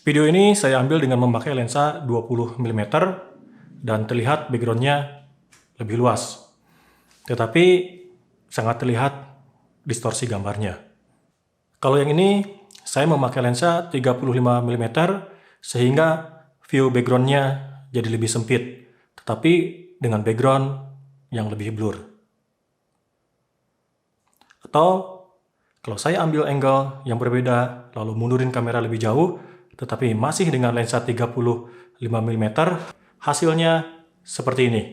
Video ini saya ambil dengan memakai lensa 20 mm dan terlihat backgroundnya lebih luas. Tetapi sangat terlihat distorsi gambarnya. Kalau yang ini saya memakai lensa 35 mm sehingga view backgroundnya jadi lebih sempit. Tetapi dengan background yang lebih blur. Atau kalau saya ambil angle yang berbeda lalu mundurin kamera lebih jauh, tetapi masih dengan lensa 35 mm, hasilnya seperti ini.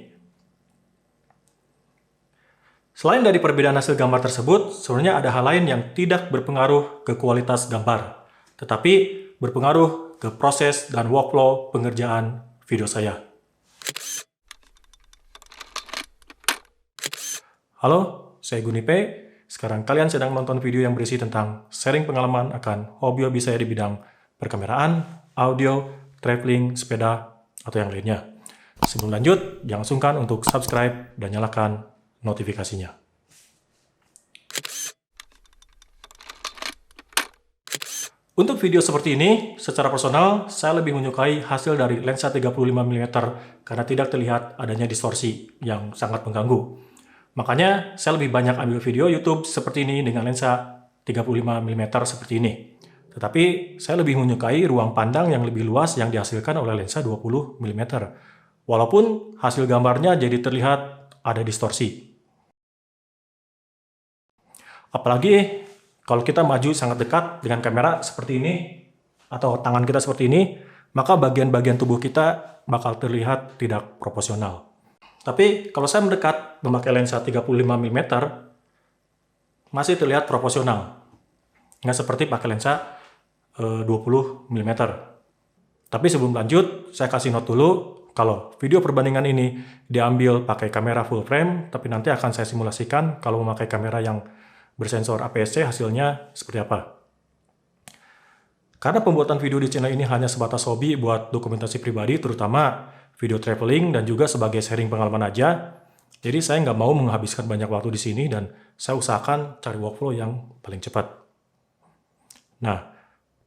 Selain dari perbedaan hasil gambar tersebut, sebenarnya ada hal lain yang tidak berpengaruh ke kualitas gambar, tetapi berpengaruh ke proses dan workflow pengerjaan video saya. Halo, saya Gunipe. Sekarang kalian sedang menonton video yang berisi tentang sharing pengalaman akan hobi-hobi saya di bidang perkameraan, audio, traveling, sepeda, atau yang lainnya. Sebelum lanjut, jangan sungkan untuk subscribe dan nyalakan notifikasinya. Untuk video seperti ini, secara personal, saya lebih menyukai hasil dari lensa 35 mm karena tidak terlihat adanya distorsi yang sangat mengganggu. Makanya, saya lebih banyak ambil video YouTube seperti ini dengan lensa 35 mm seperti ini. Tetapi, saya lebih menyukai ruang pandang yang lebih luas yang dihasilkan oleh lensa 20 mm. Walaupun hasil gambarnya jadi terlihat ada distorsi. Apalagi kalau kita maju sangat dekat dengan kamera seperti ini, atau tangan kita seperti ini, maka bagian-bagian tubuh kita bakal terlihat tidak proporsional. Tapi kalau saya mendekat memakai lensa 35 mm, masih terlihat proporsional. Nggak seperti pakai lensa 20 mm. Tapi sebelum lanjut, saya kasih note dulu kalau video perbandingan ini diambil pakai kamera full frame, tapi nanti akan saya simulasikan kalau memakai kamera yang bersensor APS-C hasilnya seperti apa. Karena pembuatan video di channel ini hanya sebatas hobi buat dokumentasi pribadi, terutama video traveling dan juga sebagai sharing pengalaman aja, jadi saya nggak mau menghabiskan banyak waktu di sini dan saya usahakan cari workflow yang paling cepat. Nah,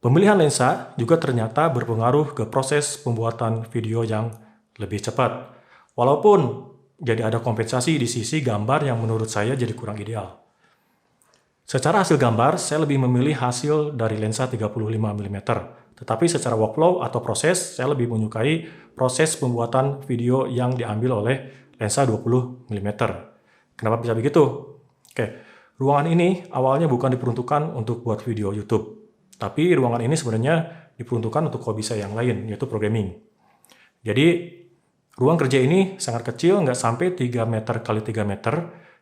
pemilihan lensa juga ternyata berpengaruh ke proses pembuatan video yang lebih cepat. Walaupun jadi ada kompensasi di sisi gambar yang menurut saya jadi kurang ideal. Secara hasil gambar, saya lebih memilih hasil dari lensa 35 mm. Tetapi secara workflow atau proses, saya lebih menyukai proses pembuatan video yang diambil oleh lensa 20 mm. Kenapa bisa begitu? Oke, ruangan ini awalnya bukan diperuntukkan untuk buat video YouTube. Tapi ruangan ini sebenarnya diperuntukkan untuk hobi saya yang lain, yaitu programming. Jadi, ruang kerja ini sangat kecil, nggak sampai 3 meter x 3 meter.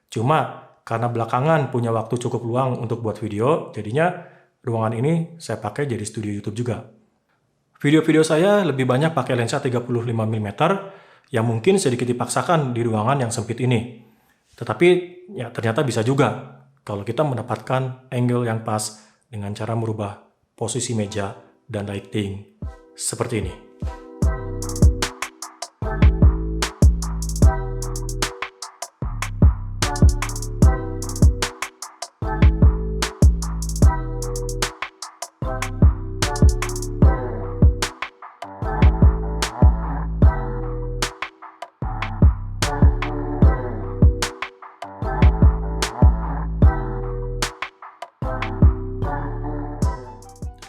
Cuma karena belakangan punya waktu cukup luang untuk buat video, jadinya ruangan ini saya pakai jadi studio YouTube juga. Video-video saya lebih banyak pakai lensa 35 mm yang mungkin sedikit dipaksakan di ruangan yang sempit ini. Tetapi ya ternyata bisa juga kalau kita mendapatkan angle yang pas dengan cara merubah posisi meja dan lighting seperti ini.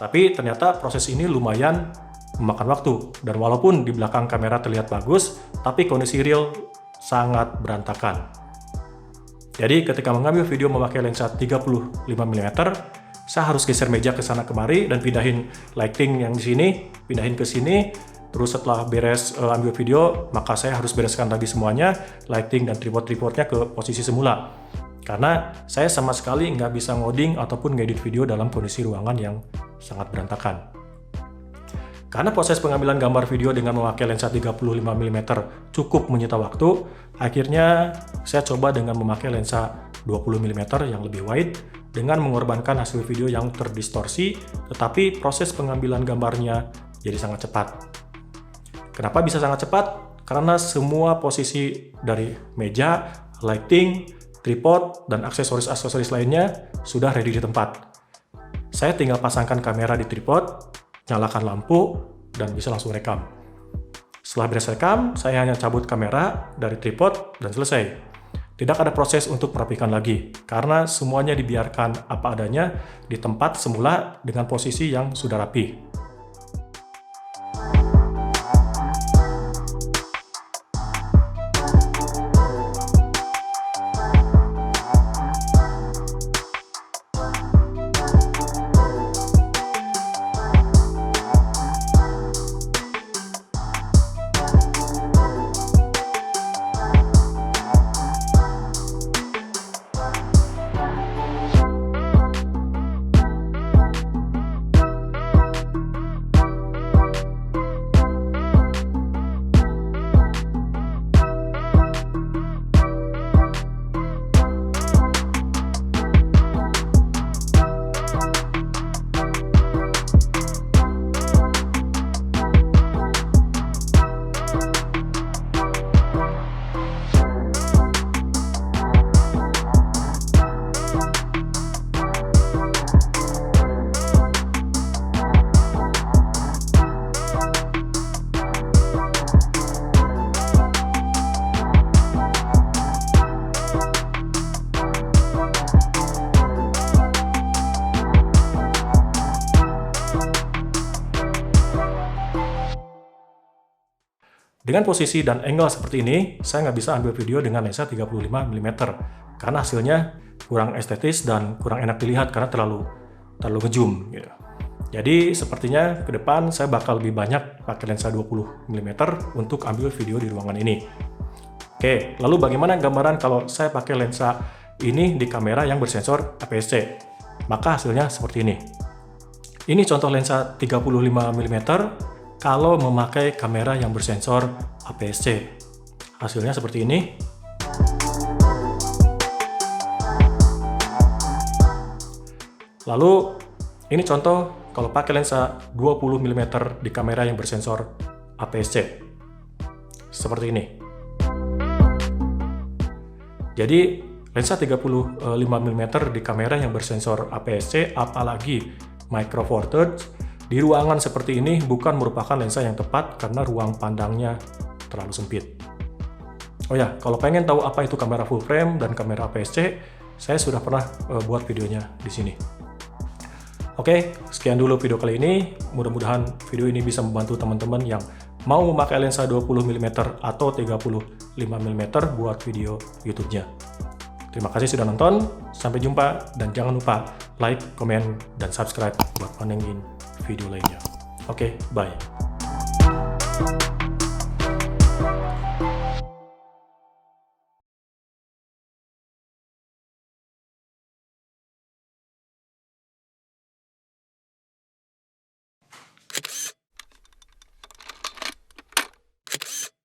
Tapi ternyata proses ini lumayan memakan waktu. Dan walaupun di belakang kamera terlihat bagus, tapi kondisi real sangat berantakan. Jadi ketika mengambil video memakai lensa 35 mm, saya harus geser meja ke sana kemari dan pindahin lighting yang di sini, pindahin ke sini. Terus setelah beres ambil video, maka saya harus bereskan lagi semuanya, lighting dan tripod-tripodnya ke posisi semula. Karena saya sama sekali nggak bisa ngoding ataupun ngedit video dalam kondisi ruangan yang sangat berantakan. Karena proses pengambilan gambar video dengan memakai lensa 35 mm cukup menyita waktu, akhirnya saya coba dengan memakai lensa 20 mm yang lebih wide dengan mengorbankan hasil video yang terdistorsi, tetapi proses pengambilan gambarnya jadi sangat cepat. Kenapa bisa sangat cepat? Karena semua posisi dari meja, lighting, tripod, dan aksesoris-aksesoris lainnya sudah ready di tempat. Saya tinggal pasangkan kamera di tripod, nyalakan lampu, dan bisa langsung rekam. Setelah beres rekam, saya hanya cabut kamera dari tripod dan selesai. Tidak ada proses untuk merapikan lagi, karena semuanya dibiarkan apa adanya di tempat semula dengan posisi yang sudah rapi. Dengan posisi dan angle seperti ini, saya nggak bisa ambil video dengan lensa 35 mm karena hasilnya kurang estetis dan kurang enak dilihat karena terlalu ngezoom gitu. Jadi sepertinya ke depan saya bakal lebih banyak pakai lensa 20 mm untuk ambil video di ruangan ini. Oke, lalu bagaimana gambaran kalau saya pakai lensa ini di kamera yang bersensor APS-C? Maka hasilnya seperti ini. Ini contoh lensa 35 mm kalau memakai kamera yang bersensor APS-C. Hasilnya seperti ini. Lalu, ini contoh kalau pakai lensa 20 mm di kamera yang bersensor APS-C. Seperti ini. Jadi, lensa 35 mm di kamera yang bersensor APS-C, apalagi Micro Four Thirds, di ruangan seperti ini bukan merupakan lensa yang tepat karena ruang pandangnya terlalu sempit. Oh ya, kalau pengen tahu apa itu kamera full frame dan kamera APS-C, saya sudah pernah buat videonya di sini. Oke, sekian dulu video kali ini. Mudah-mudahan video ini bisa membantu teman-teman yang mau memakai lensa 20 mm atau 35 mm buat video YouTube-nya. Terima kasih sudah nonton, sampai jumpa, dan jangan lupa like, komen, dan subscribe buat pantengin video lainnya. Oke, bye.